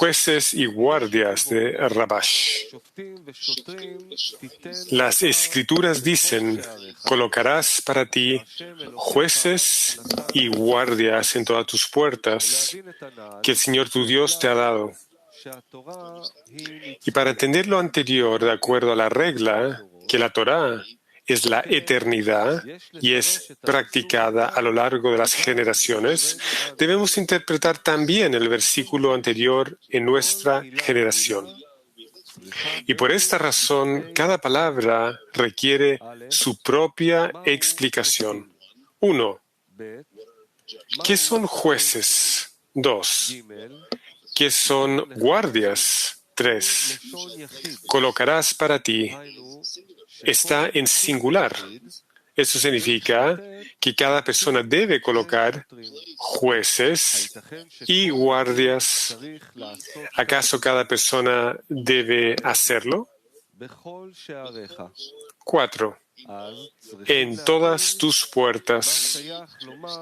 jueces y guardias de Rabash. Las escrituras dicen, colocarás para ti jueces y guardias en todas tus puertas que el Señor tu Dios te ha dado. Y para entender lo anterior, de acuerdo a la regla, que la Torá es la eternidad y es practicada a lo largo de las generaciones, debemos interpretar también el versículo anterior en nuestra generación. Y por esta razón, cada palabra requiere su propia explicación. 1. ¿Qué son jueces? 2. ¿Qué son guardias? 3. Colocarás para ti. Está en singular. Eso significa que cada persona debe colocar jueces y guardias. ¿Acaso cada persona debe hacerlo? 4. En todas tus puertas.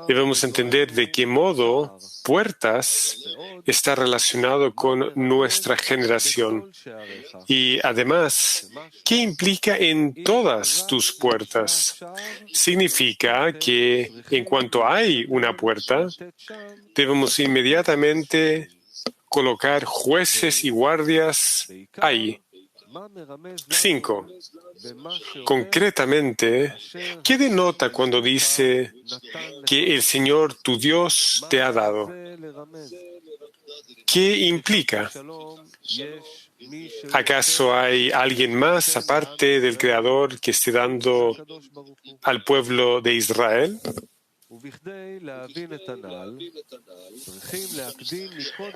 Debemos entender de qué modo puertas está relacionado con nuestra generación. Y además, ¿qué implica en todas tus puertas? Significa que en cuanto hay una puerta, debemos inmediatamente colocar jueces y guardias ahí. 5. Concretamente, ¿qué denota cuando dice que el Señor tu Dios te ha dado? ¿Qué implica? ¿Acaso hay alguien más aparte del Creador que esté dando al pueblo de Israel?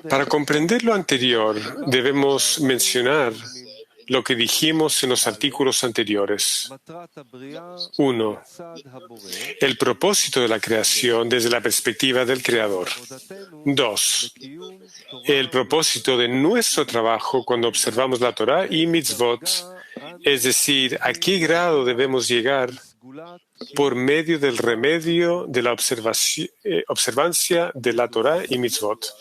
Para comprender lo anterior, debemos mencionar lo que dijimos en los artículos anteriores. 1. El propósito de la creación desde la perspectiva del Creador. 2. El propósito de nuestro trabajo cuando observamos la Torá y mitzvot, es decir, a qué grado debemos llegar por medio del remedio de la observancia de la Torá y mitzvot.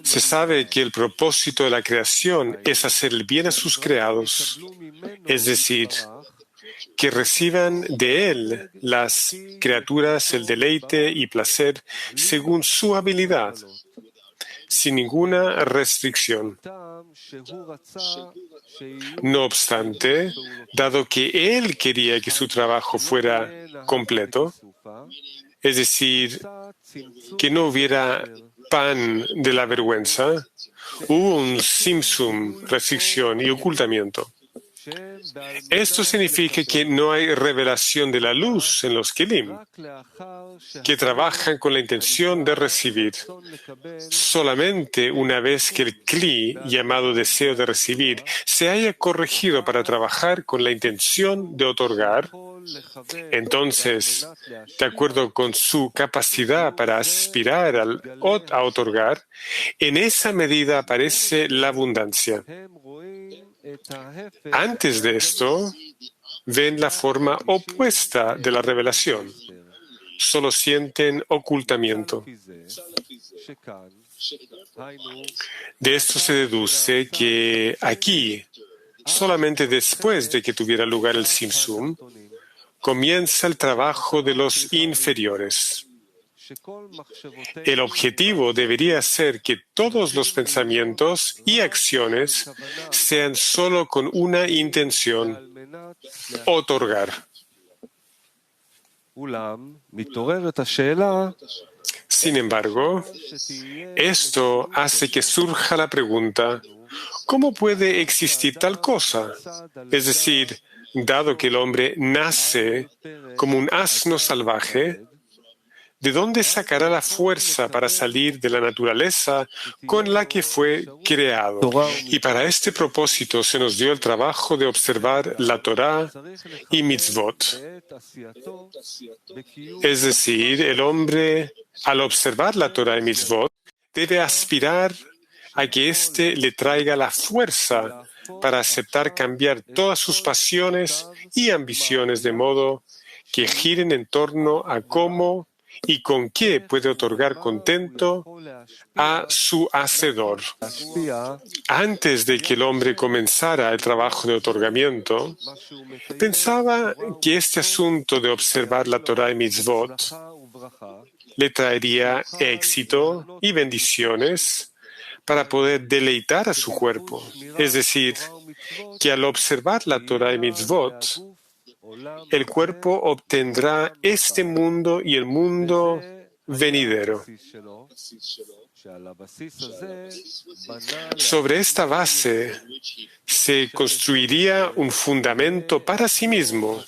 Se sabe que el propósito de la creación es hacer el bien a sus creados, es decir, que reciban de él las criaturas el deleite y placer según su habilidad, sin ninguna restricción. No obstante, dado que él quería que su trabajo fuera completo, es decir, que no hubiera pan de la vergüenza, hubo un simsum, restricción y ocultamiento. Esto significa que no hay revelación de la luz en los kelim, que trabajan con la intención de recibir. Solamente una vez que el kli, llamado deseo de recibir, se haya corregido para trabajar con la intención de otorgar, entonces, de acuerdo con su capacidad para aspirar a otorgar, en esa medida aparece la abundancia. Antes de esto, ven la forma opuesta de la revelación. Solo sienten ocultamiento. De esto se deduce que aquí, solamente después de que tuviera lugar el simsum, comienza el trabajo de los inferiores. El objetivo debería ser que todos los pensamientos y acciones sean solo con una intención: otorgar. Sin embargo, esto hace que surja la pregunta: ¿cómo puede existir tal cosa? Es decir, dado que el hombre nace como un asno salvaje, ¿de dónde sacará la fuerza para salir de la naturaleza con la que fue creado? Y para este propósito se nos dio el trabajo de observar la Torá y mitzvot. Es decir, el hombre, al observar la Torá y mitzvot, debe aspirar a que éste le traiga la fuerza para aceptar cambiar todas sus pasiones y ambiciones de modo que giren en torno a cómo y con qué puede otorgar contento a su hacedor. Antes de que el hombre comenzara el trabajo de otorgamiento, pensaba que este asunto de observar la Torah y Mitzvot le traería éxito y bendiciones para poder deleitar a su cuerpo. Es decir, que al observar la Torah y Mitzvot, el cuerpo obtendrá este mundo y el mundo venidero. Sobre esta base se construiría un fundamento para sí mismo,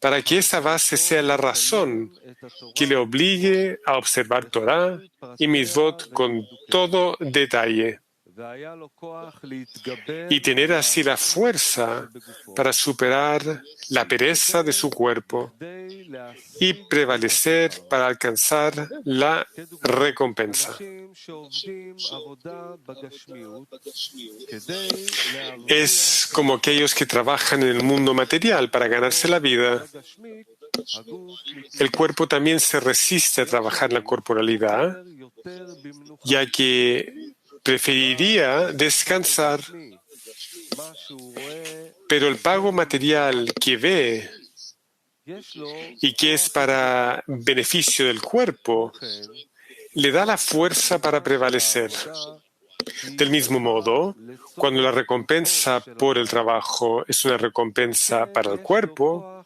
para que esa base sea la razón que le obligue a observar Torah y Mitzvot con todo detalle y tener así la fuerza para superar la pereza de su cuerpo y prevalecer para alcanzar la recompensa. Es como aquellos que trabajan en el mundo material para ganarse la vida. El cuerpo también se resiste a trabajar en la corporalidad, ya que preferiría descansar, pero el pago material que ve y que es para beneficio del cuerpo, le da la fuerza para prevalecer. Del mismo modo, cuando la recompensa por el trabajo es una recompensa para el cuerpo,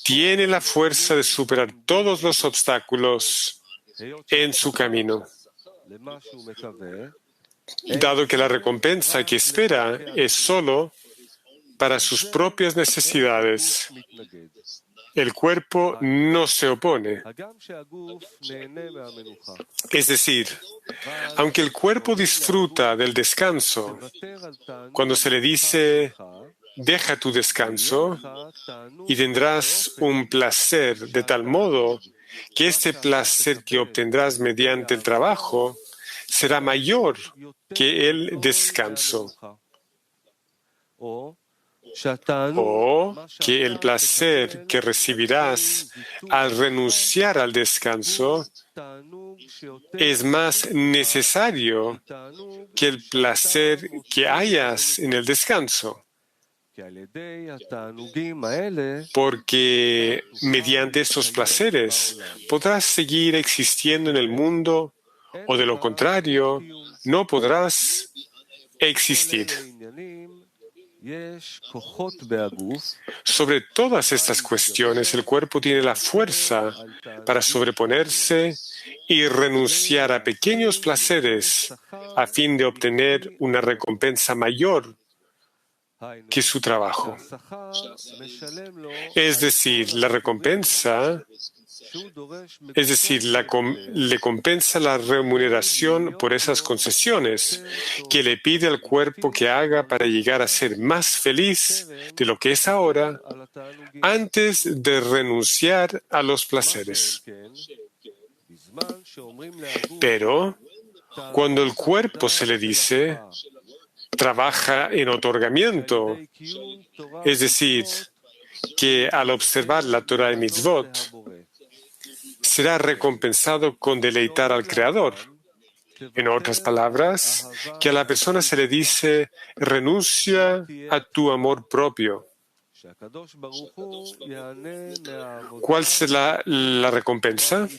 tiene la fuerza de superar todos los obstáculos en su camino. Dado que la recompensa que espera es solo para sus propias necesidades, el cuerpo no se opone. Es decir, aunque el cuerpo disfruta del descanso, cuando se le dice, deja tu descanso y tendrás un placer de tal modo que este placer que obtendrás mediante el trabajo será mayor que el descanso, o que el placer que recibirás al renunciar al descanso es más necesario que el placer que hayas en el descanso, porque mediante estos placeres podrás seguir existiendo en el mundo o de lo contrario, no podrás existir. Sobre todas estas cuestiones, el cuerpo tiene la fuerza para sobreponerse y renunciar a pequeños placeres a fin de obtener una recompensa mayor que su trabajo. Es decir, la recompensa, le compensa la remuneración por esas concesiones que le pide al cuerpo que haga para llegar a ser más feliz de lo que es ahora, antes de renunciar a los placeres. Pero, cuando el cuerpo se le dice, trabaja en otorgamiento, es decir, que al observar la Torah y Mitzvot, será recompensado con deleitar al Creador. En otras palabras, que a la persona se le dice, renuncia a tu amor propio. ¿Cuál será la recompensa?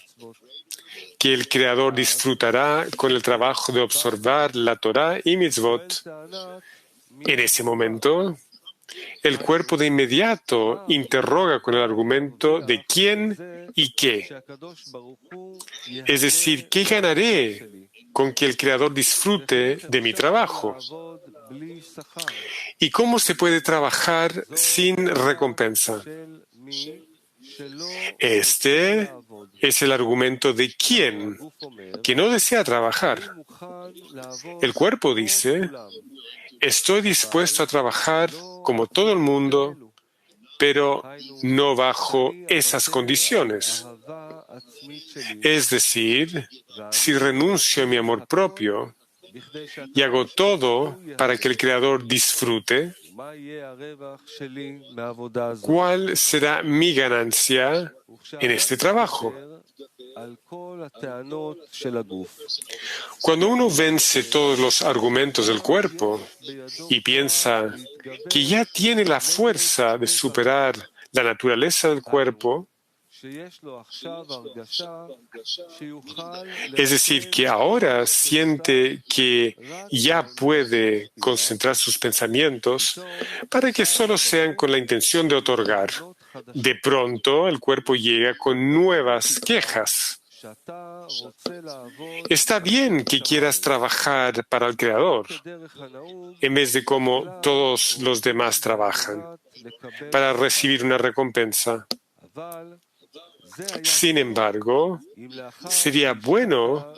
Que el Creador disfrutará con el trabajo de observar la Torah y Mitzvot. En ese momento, el cuerpo de inmediato interroga con el argumento de quién y qué. Es decir, ¿qué ganaré con que el Creador disfrute de mi trabajo? ¿Y cómo se puede trabajar sin recompensa? Este es el argumento de quién, que no desea trabajar. El cuerpo dice, estoy dispuesto a trabajar como todo el mundo, pero no bajo esas condiciones. Es decir, si renuncio a mi amor propio, y hago todo para que el Creador disfrute, ¿cuál será mi ganancia en este trabajo? Cuando uno vence todos los argumentos del cuerpo y piensa que ya tiene la fuerza de superar la naturaleza del cuerpo, es decir, que ahora siente que ya puede concentrar sus pensamientos para que solo sean con la intención de otorgar. De pronto, el cuerpo llega con nuevas quejas. Está bien que quieras trabajar para el Creador, en vez de como todos los demás trabajan, para recibir una recompensa. Sin embargo, sería bueno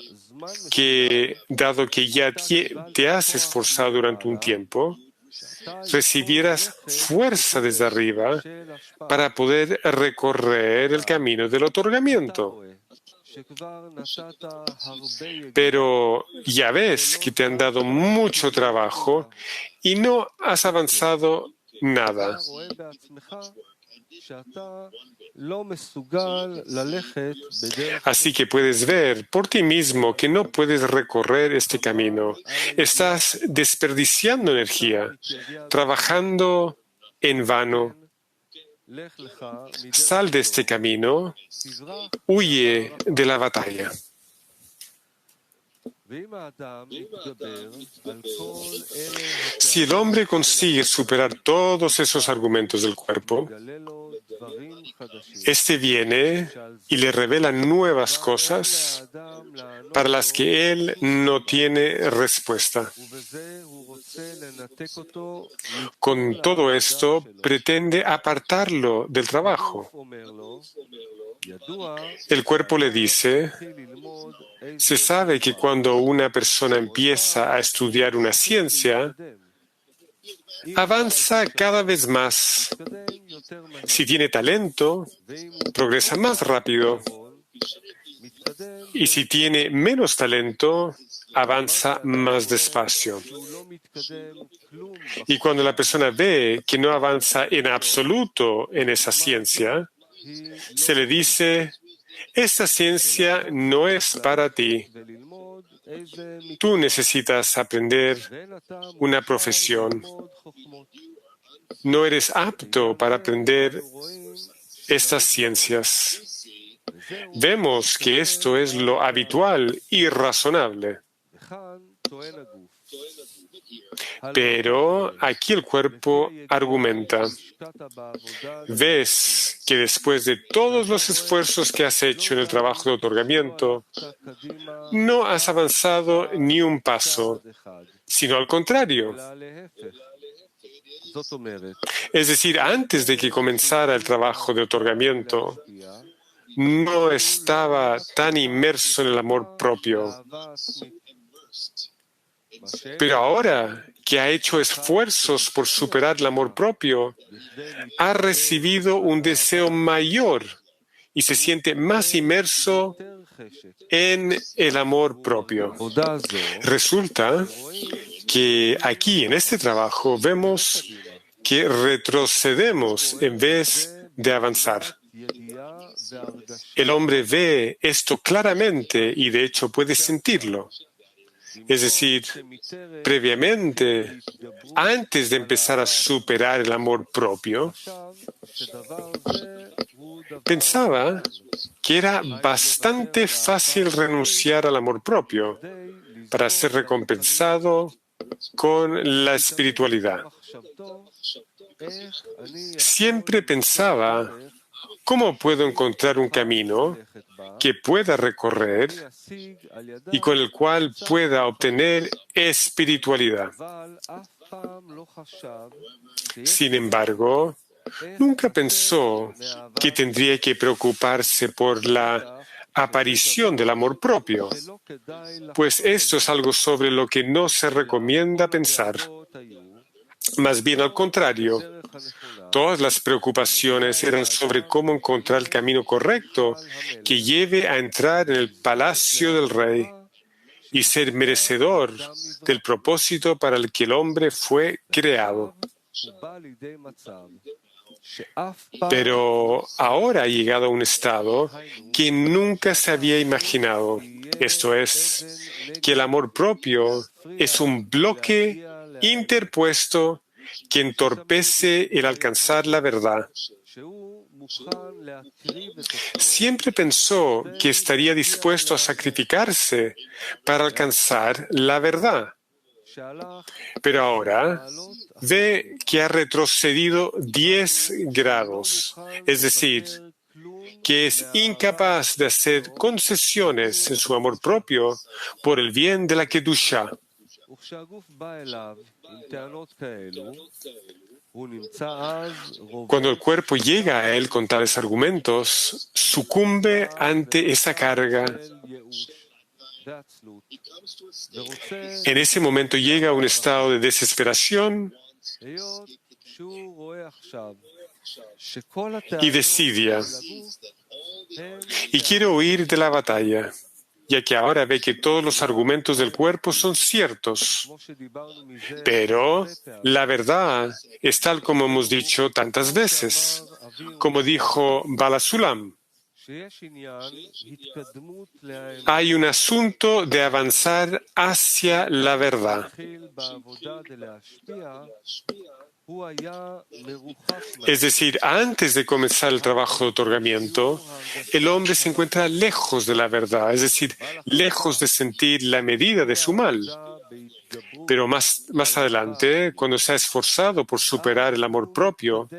que, dado que ya te has esforzado durante un tiempo, recibieras fuerza desde arriba para poder recorrer el camino del otorgamiento. Pero ya ves que te han dado mucho trabajo y no has avanzado nada. Así que puedes ver por ti mismo que no puedes recorrer este camino. Estás desperdiciando energía, trabajando en vano. Sal de este camino, huye de la batalla. Si el hombre consigue superar todos esos argumentos del cuerpo, este viene y le revela nuevas cosas para las que él no tiene respuesta. Con todo esto, pretende apartarlo del trabajo. El cuerpo le dice, se sabe que cuando una persona empieza a estudiar una ciencia, avanza cada vez más. Si tiene talento, progresa más rápido. Y si tiene menos talento, avanza más despacio. Y cuando la persona ve que no avanza en absoluto en esa ciencia, se le dice, esta ciencia no es para ti. Tú necesitas aprender una profesión. No eres apto para aprender estas ciencias. Vemos que esto es lo habitual y razonable. Pero aquí el cuerpo argumenta. Ves que después de todos los esfuerzos que has hecho en el trabajo de otorgamiento, no has avanzado ni un paso, sino al contrario. Es decir, antes de que comenzara el trabajo de otorgamiento, no estaba tan inmerso en el amor propio. Pero ahora que ha hecho esfuerzos por superar el amor propio, ha recibido un deseo mayor y se siente más inmerso en el amor propio. Resulta que aquí, en este trabajo, vemos que retrocedemos en vez de avanzar. El hombre ve esto claramente y de hecho puede sentirlo. Es decir, previamente, antes de empezar a superar el amor propio, pensaba que era bastante fácil renunciar al amor propio para ser recompensado con la espiritualidad. Siempre pensaba, ¿cómo puedo encontrar un camino que pueda recorrer y con el cual pueda obtener espiritualidad? Sin embargo, nunca pensó que tendría que preocuparse por la aparición del amor propio, pues esto es algo sobre lo que no se recomienda pensar. Más bien al contrario, todas las preocupaciones eran sobre cómo encontrar el camino correcto que lleve a entrar en el palacio del rey y ser merecedor del propósito para el que el hombre fue creado. Pero ahora ha llegado a un estado que nunca se había imaginado. Esto es, que el amor propio es un bloque interpuesto que entorpece el alcanzar la verdad. Siempre pensó que estaría dispuesto a sacrificarse para alcanzar la verdad, pero ahora ve que ha retrocedido 10 grados, es decir, que es incapaz de hacer concesiones en su amor propio por el bien de la Kedusha. Cuando el cuerpo llega a él con tales argumentos, sucumbe ante esa carga. En ese momento llega a un estado de desesperación y desidia, y quiere huir de la batalla, ya que ahora ve que todos los argumentos del cuerpo son ciertos. Pero la verdad es tal como hemos dicho tantas veces, como dijo Bala Sulam. Hay un asunto de avanzar hacia la verdad. Es decir, antes de comenzar el trabajo de otorgamiento, el hombre se encuentra lejos de la verdad, es decir, lejos de sentir la medida de su mal. Pero más adelante, cuando se ha esforzado por superar el amor propio,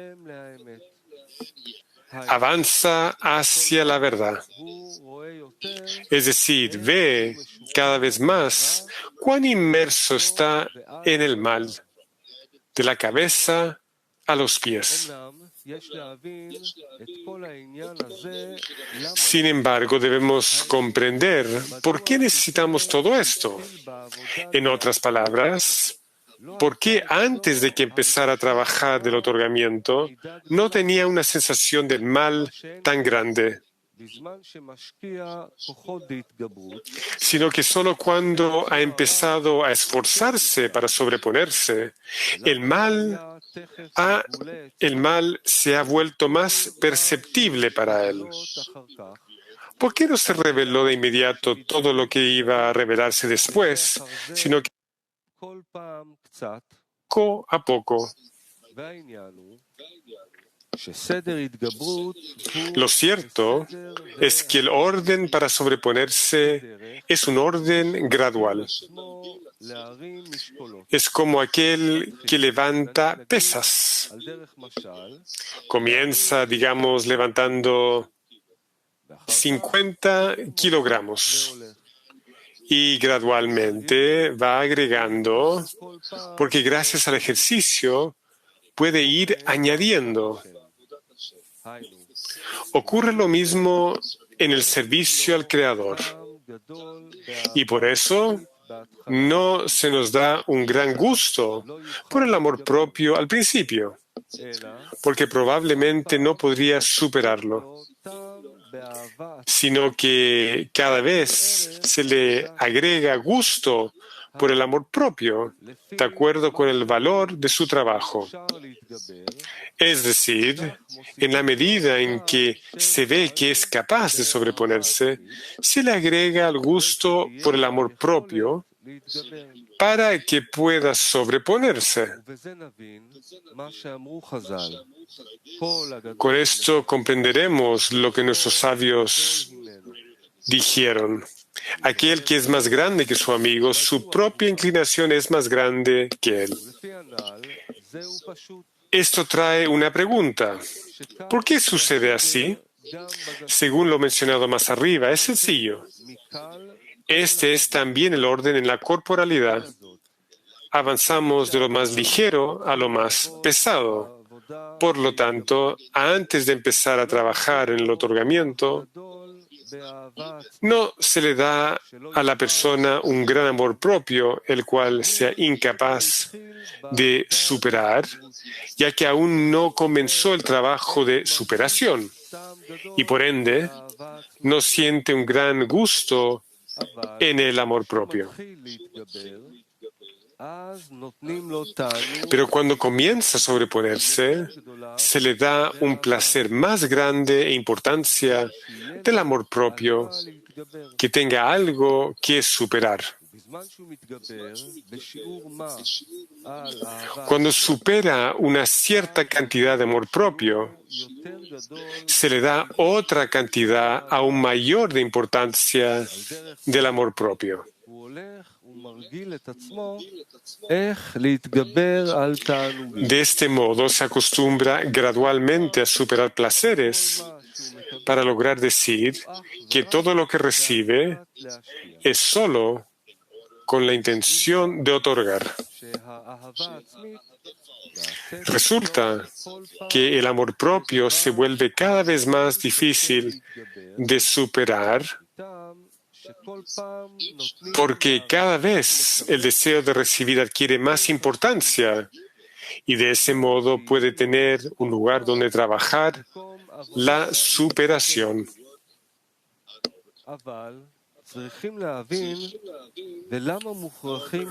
avanza hacia la verdad. Es decir, ve cada vez más cuán inmerso está en el mal, de la cabeza a los pies. Sin embargo, debemos comprender por qué necesitamos todo esto. En otras palabras, ¿por qué antes de que empezara a trabajar del otorgamiento no tenía una sensación del mal tan grande? Sino que solo cuando ha empezado a esforzarse para sobreponerse, el mal se ha vuelto más perceptible para él. ¿Por qué no se reveló de inmediato todo lo que iba a revelarse después, sino que poco a poco? Lo cierto es que el orden para sobreponerse es un orden gradual. Es como aquel que levanta pesas. Comienza, digamos, levantando 50 kilogramos y gradualmente va agregando, porque gracias al ejercicio puede ir añadiendo. Ocurre lo mismo en el servicio al Creador. Y por eso no se nos da un gran gusto por el amor propio al principio, porque probablemente no podría superarlo, sino que cada vez se le agrega gusto por el amor propio, de acuerdo con el valor de su trabajo. Es decir, en la medida en que se ve que es capaz de sobreponerse, se le agrega el gusto por el amor propio para que pueda sobreponerse. Con esto comprenderemos lo que nuestros sabios dijeron. Aquel que es más grande que su amigo, su propia inclinación es más grande que él. Esto trae una pregunta. ¿Por qué sucede así? Según lo mencionado más arriba, es sencillo. Este es también el orden en la corporalidad. Avanzamos de lo más ligero a lo más pesado. Por lo tanto, antes de empezar a trabajar en el otorgamiento, no se le da a la persona un gran amor propio, el cual sea incapaz de superar, ya que aún no comenzó el trabajo de superación y por ende no siente un gran gusto en el amor propio. Pero cuando comienza a sobreponerse, se le da un placer más grande e importancia del amor propio, que tenga algo que superar. Cuando supera una cierta cantidad de amor propio, se le da otra cantidad aún mayor de importancia del amor propio. De este modo se acostumbra gradualmente a superar placeres para lograr decir que todo lo que recibe es solo con la intención de otorgar. Resulta que el amor propio se vuelve cada vez más difícil de superar porque cada vez el deseo de recibir adquiere más importancia y de ese modo puede tener un lugar donde trabajar la superación.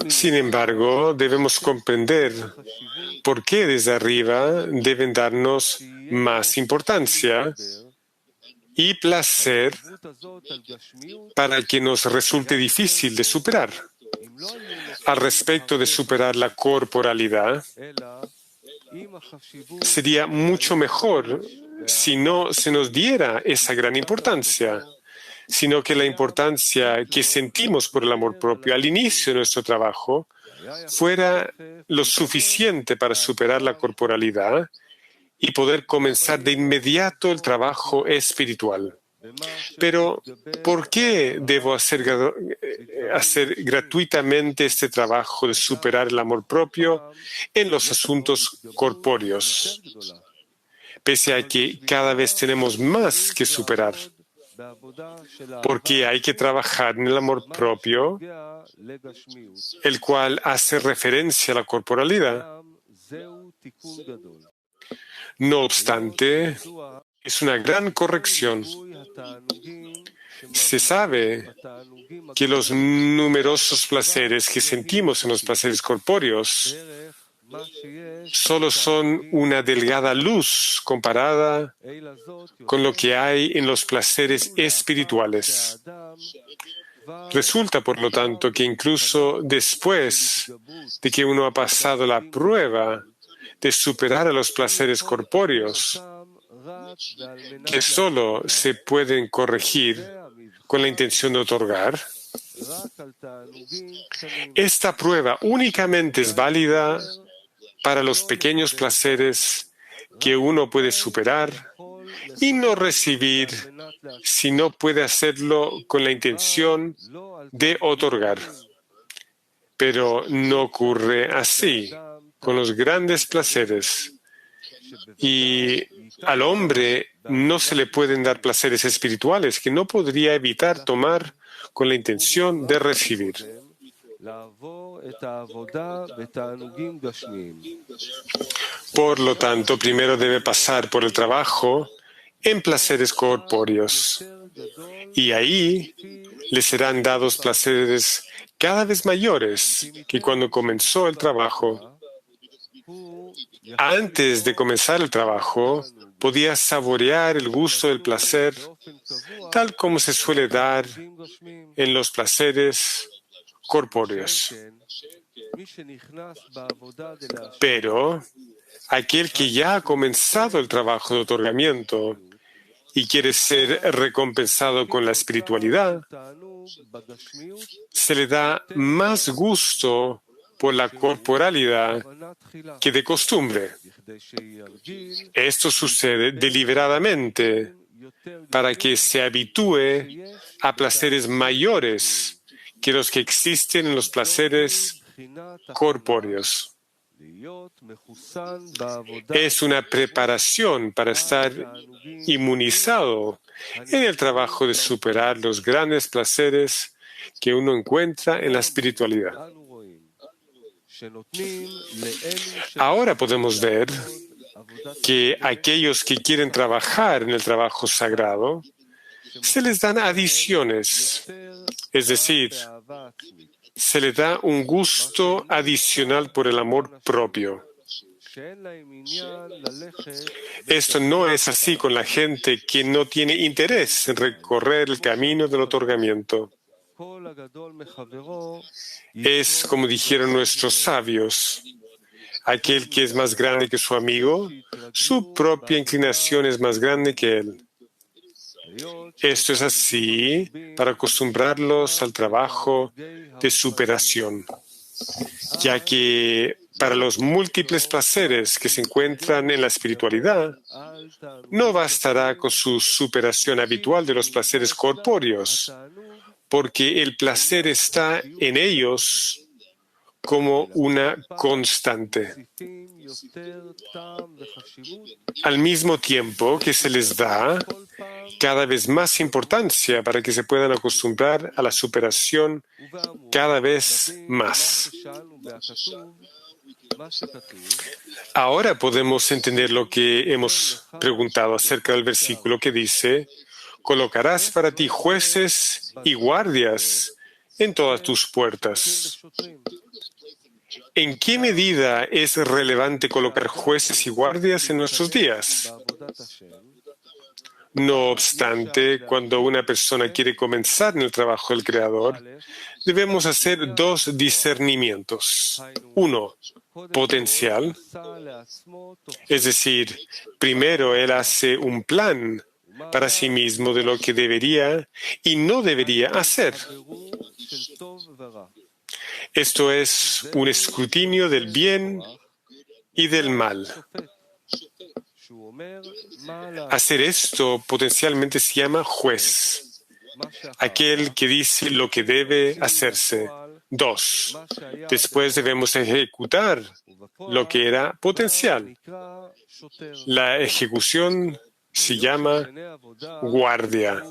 Sin embargo, debemos comprender por qué desde arriba deben darnos más importancia y placer para que nos resulte difícil de superar. Al respecto de superar la corporalidad, sería mucho mejor si no se nos diera esa gran importancia, sino que la importancia que sentimos por el amor propio al inicio de nuestro trabajo fuera lo suficiente para superar la corporalidad y poder comenzar de inmediato el trabajo espiritual. Pero, ¿por qué debo hacer gratuitamente este trabajo de superar el amor propio en los asuntos corpóreos? Pese a que cada vez tenemos más que superar. Porque hay que trabajar en el amor propio, el cual hace referencia a la corporalidad. No obstante, es una gran corrección. Se sabe que los numerosos placeres que sentimos en los placeres corpóreos solo son una delgada luz comparada con lo que hay en los placeres espirituales. Resulta, por lo tanto, que incluso después de que uno ha pasado la prueba de superar a los placeres corpóreos, que solo se pueden corregir con la intención de otorgar, esta prueba únicamente es válida para los pequeños placeres que uno puede superar y no recibir si no puede hacerlo con la intención de otorgar. Pero no ocurre así con los grandes placeres. Y al hombre no se le pueden dar placeres espirituales que no podría evitar tomar con la intención de recibir. Por lo tanto, primero debe pasar por el trabajo en placeres corpóreos. Y ahí le serán dados placeres cada vez mayores que cuando comenzó el trabajo. Antes de comenzar el trabajo, podía saborear el gusto del placer, tal como se suele dar en los placeres corpóreos. Pero aquel que ya ha comenzado el trabajo de otorgamiento y quiere ser recompensado con la espiritualidad, se le da más gusto por la corporalidad que de costumbre. Esto sucede deliberadamente para que se habitúe a placeres mayores que los que existen en los placeres corpóreos. Es una preparación para estar inmunizado en el trabajo de superar los grandes placeres que uno encuentra en la espiritualidad. Ahora podemos ver que aquellos que quieren trabajar en el trabajo sagrado se les dan adiciones, es decir, se le da un gusto adicional por el amor propio. Esto no es así con la gente que no tiene interés en recorrer el camino del otorgamiento. Es como dijeron nuestros sabios, aquel que es más grande que su amigo, su propia inclinación es más grande que él. Esto es así para acostumbrarlos al trabajo de superación, ya que para los múltiples placeres que se encuentran en la espiritualidad, no bastará con su superación habitual de los placeres corpóreos, porque el placer está en ellos como una constante. Al mismo tiempo que se les da cada vez más importancia para que se puedan acostumbrar a la superación cada vez más. Ahora podemos entender lo que hemos preguntado acerca del versículo que dice: colocarás para ti jueces y guardias en todas tus puertas. ¿En qué medida es relevante colocar jueces y guardias en nuestros días? No obstante, cuando una persona quiere comenzar en el trabajo del Creador, debemos hacer dos discernimientos. Uno, potencial, es decir, primero él hace un plan para sí mismo de lo que debería y no debería hacer. Esto es un escrutinio del bien y del mal. Hacer esto potencialmente se llama juez, aquel que dice lo que debe hacerse. Dos, después debemos ejecutar lo que era potencial. La ejecución se llama guardia.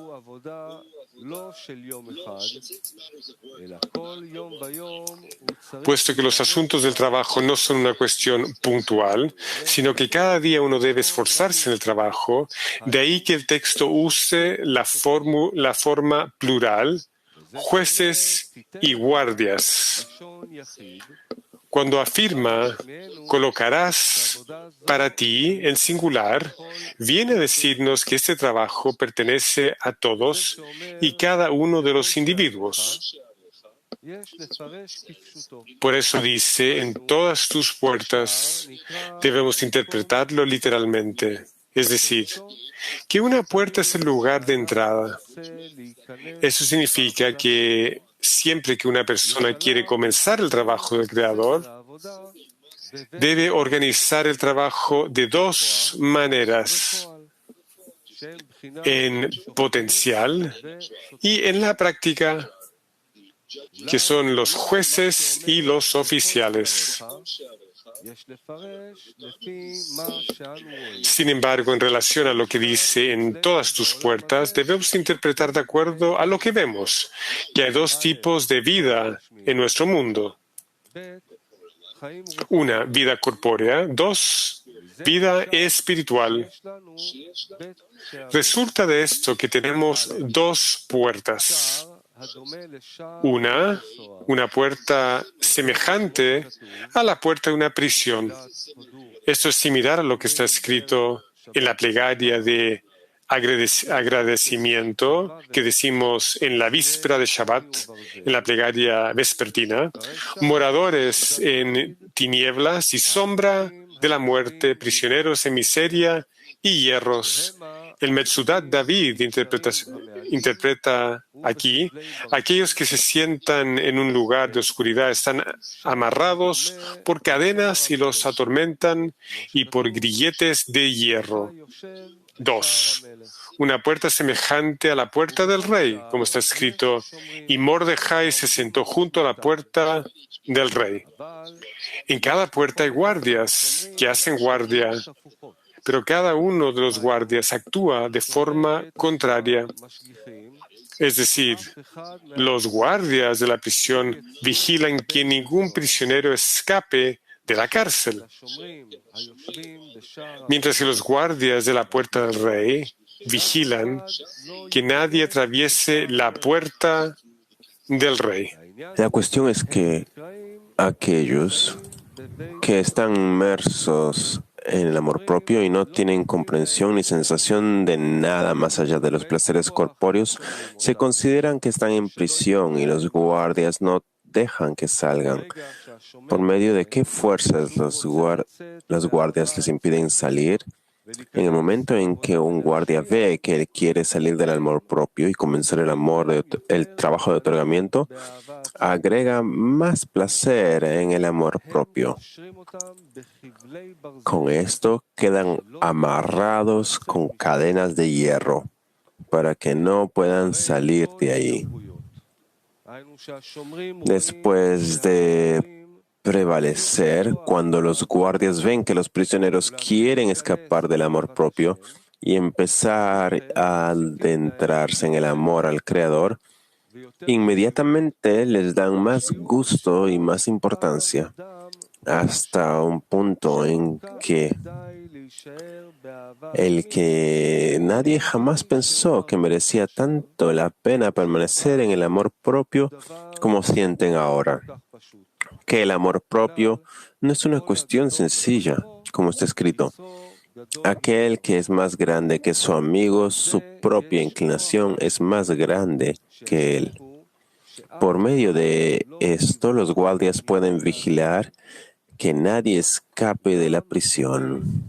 Puesto que los asuntos del trabajo no son una cuestión puntual, sino que cada día uno debe esforzarse en el trabajo, de ahí que el texto use la forma plural, jueces y guardias. Cuando afirma, colocarás para ti en singular, viene a decirnos que este trabajo pertenece a todos y cada uno de los individuos. Por eso dice, en todas tus puertas, debemos interpretarlo literalmente. Es decir, que una puerta es el lugar de entrada. Eso significa que siempre que una persona quiere comenzar el trabajo del Creador, debe organizar el trabajo de dos maneras: en potencial y en la práctica, que son los jueces y los oficiales. Sin embargo, en relación a lo que dice en todas tus puertas, debemos interpretar de acuerdo a lo que vemos, que hay dos tipos de vida en nuestro mundo. Una, vida corpórea. Dos, vida espiritual. Resulta de esto que tenemos dos puertas. Una puerta semejante a la puerta de una prisión. Esto es similar a lo que está escrito en la plegaria de agradecimiento que decimos en la víspera de Shabbat, en la plegaria vespertina: moradores en tinieblas y sombra de la muerte, prisioneros en miseria y hierros. El Metzudat David interpreta aquí: aquellos que se sientan en un lugar de oscuridad están amarrados por cadenas y los atormentan y por grilletes de hierro. 2. Una puerta semejante a la puerta del rey, como está escrito: y Mordejai se sentó junto a la puerta del rey. En cada puerta hay guardias que hacen guardia, pero cada uno de los guardias actúa de forma contraria. Es decir, los guardias de la prisión vigilan que ningún prisionero escape de la cárcel, mientras que los guardias de la puerta del rey vigilan que nadie atraviese la puerta del rey. La cuestión es que aquellos que están inmersos en el amor propio y no tienen comprensión ni sensación de nada más allá de los placeres corpóreos, se consideran que están en prisión y los guardias no dejan que salgan. ¿Por medio de qué fuerzas los guardias les impiden salir? En el momento en que un guardia ve que él quiere salir del amor propio y comenzar el trabajo de otorgamiento, agrega más placer en el amor propio. Con esto quedan amarrados con cadenas de hierro para que no puedan salir de ahí. Después de prevalecer, cuando los guardias ven que los prisioneros quieren escapar del amor propio y empezar a adentrarse en el amor al Creador, inmediatamente les dan más gusto y más importancia, hasta un punto en que el que nadie jamás pensó que merecía tanto la pena permanecer en el amor propio como sienten ahora. Que el amor propio no es una cuestión sencilla, como está escrito. Aquel que es más grande que su amigo, su propia inclinación es más grande que él. Por medio de esto, los guardias pueden vigilar que nadie escape de la prisión.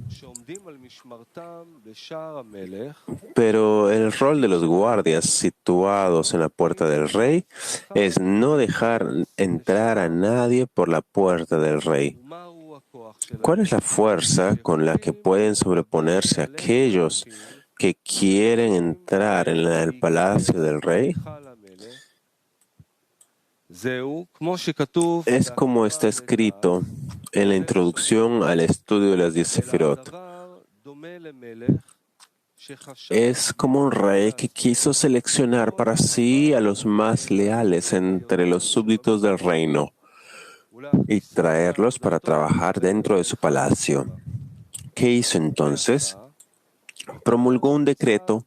Pero el rol de los guardias situados en la puerta del rey es no dejar entrar a nadie por la puerta del rey. ¿Cuál es la fuerza con la que pueden sobreponerse aquellos que quieren entrar en el palacio del rey? Es como está escrito en la introducción al estudio de las 10 Sefirot. Es como un rey que quiso seleccionar para sí a los más leales entre los súbditos del reino y traerlos para trabajar dentro de su palacio. ¿Qué hizo entonces? Promulgó un decreto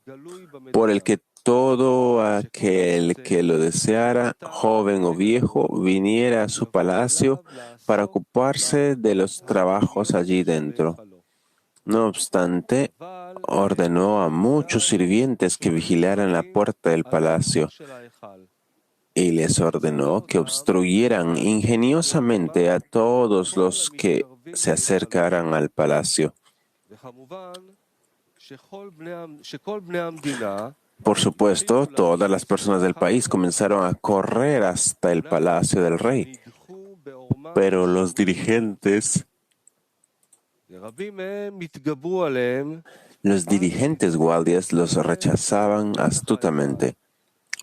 por el que todo aquel que lo deseara, joven o viejo, viniera a su palacio para ocuparse de los trabajos allí dentro. No obstante, ordenó a muchos sirvientes que vigilaran la puerta del palacio y les ordenó que obstruyeran ingeniosamente a todos los que se acercaran al palacio. Por supuesto, todas las personas del país comenzaron a correr hasta el palacio del rey, pero los dirigentes guardias los rechazaban astutamente.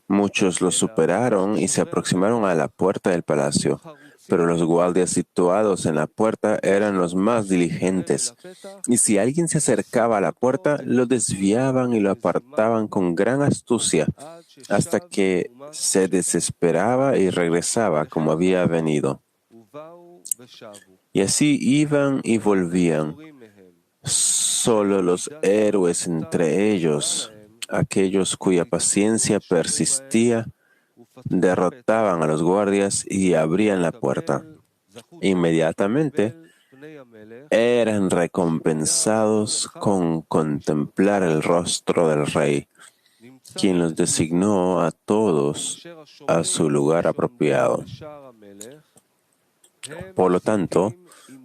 Muchos los superaron y se aproximaron a la puerta del palacio, pero los guardias situados en la puerta eran los más diligentes, y si alguien se acercaba a la puerta, lo desviaban y lo apartaban con gran astucia, hasta que se desesperaba y regresaba como había venido. Y así iban y volvían. Solo los héroes entre ellos, aquellos cuya paciencia persistía, derrotaban a los guardias y abrían la puerta. Inmediatamente eran recompensados con contemplar el rostro del rey, quien los designó a todos a su lugar apropiado. Por lo tanto,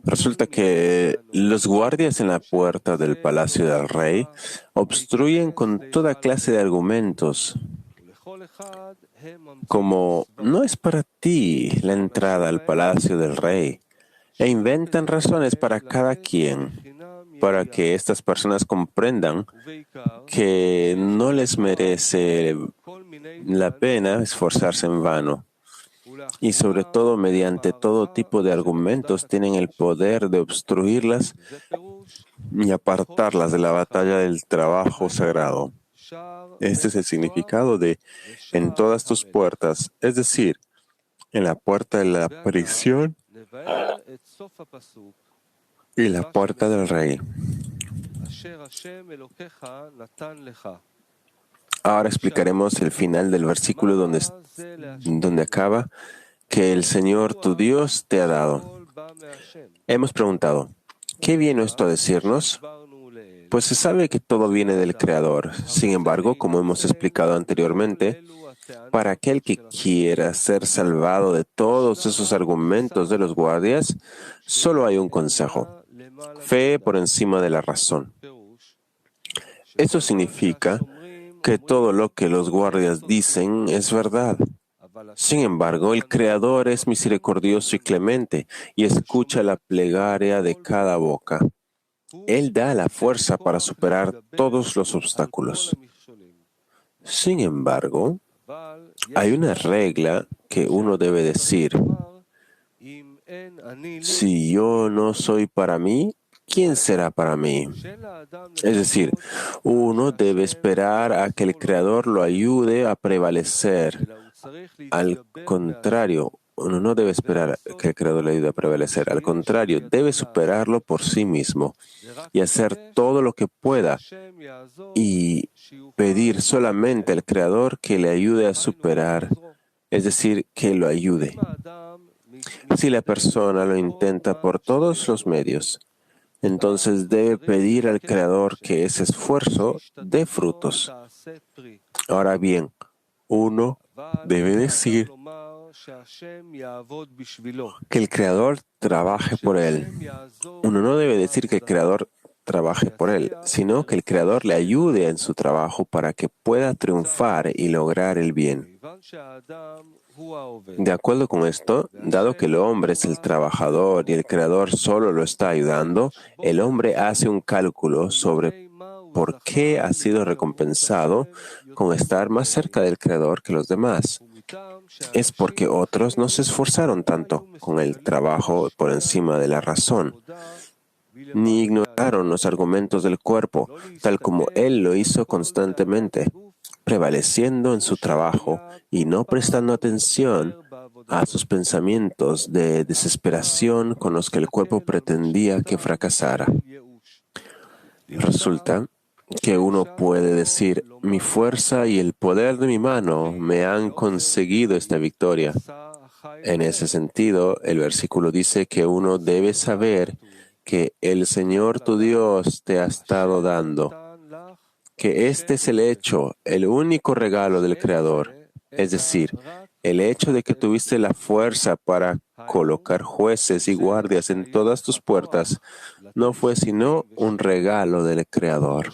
resulta que los guardias en la puerta del palacio del rey obstruyen con toda clase de argumentos, como no es para ti la entrada al palacio del rey, e inventan razones para cada quien, para que estas personas comprendan que no les merece la pena esforzarse en vano. Y sobre todo, mediante todo tipo de argumentos, tienen el poder de obstruirlas y apartarlas de la batalla del trabajo sagrado. Este es el significado de en todas tus puertas, es decir, en la puerta de la prisión y la puerta del rey. Ahora explicaremos el final del versículo donde acaba que el Señor tu Dios te ha dado. Hemos preguntado, ¿qué viene esto a decirnos? Pues se sabe que todo viene del Creador. Sin embargo, como hemos explicado anteriormente, para aquel que quiera ser salvado de todos esos argumentos de los guardias, solo hay un consejo: fe por encima de la razón. Eso significa que todo lo que los guardias dicen es verdad. Sin embargo, el Creador es misericordioso y clemente y escucha la plegaria de cada boca. Él da la fuerza para superar todos los obstáculos. Sin embargo, hay una regla que uno debe decir: si yo no soy para mí, ¿quién será para mí? Es decir, uno debe esperar a que el Creador lo ayude a prevalecer. Al contrario, uno no debe esperar que el Creador le ayude a prevalecer. Al contrario, debe superarlo por sí mismo y hacer todo lo que pueda y pedir solamente al Creador que le ayude a superar, es decir, que lo ayude. Si la persona lo intenta por todos los medios, entonces debe pedir al Creador que ese esfuerzo dé frutos. Ahora bien, uno debe decir que el Creador trabaje por él. Uno no debe decir que el Creador trabaje por él, sino que el Creador le ayude en su trabajo para que pueda triunfar y lograr el bien. De acuerdo con esto, dado que el hombre es el trabajador y el Creador solo lo está ayudando, el hombre hace un cálculo sobre por qué ha sido recompensado con estar más cerca del Creador que los demás. Es porque otros no se esforzaron tanto con el trabajo por encima de la razón, ni ignoraron los argumentos del cuerpo, tal como él lo hizo constantemente, prevaleciendo en su trabajo y no prestando atención a sus pensamientos de desesperación con los que el cuerpo pretendía que fracasara. Resulta que uno puede decir: mi fuerza y el poder de mi mano me han conseguido esta victoria. En ese sentido, el versículo dice que uno debe saber que el Señor tu Dios te ha estado dando, que este es el hecho, el único regalo del Creador, es decir, el hecho de que tuviste la fuerza para colocar jueces y guardias en todas tus puertas no fue sino un regalo del Creador.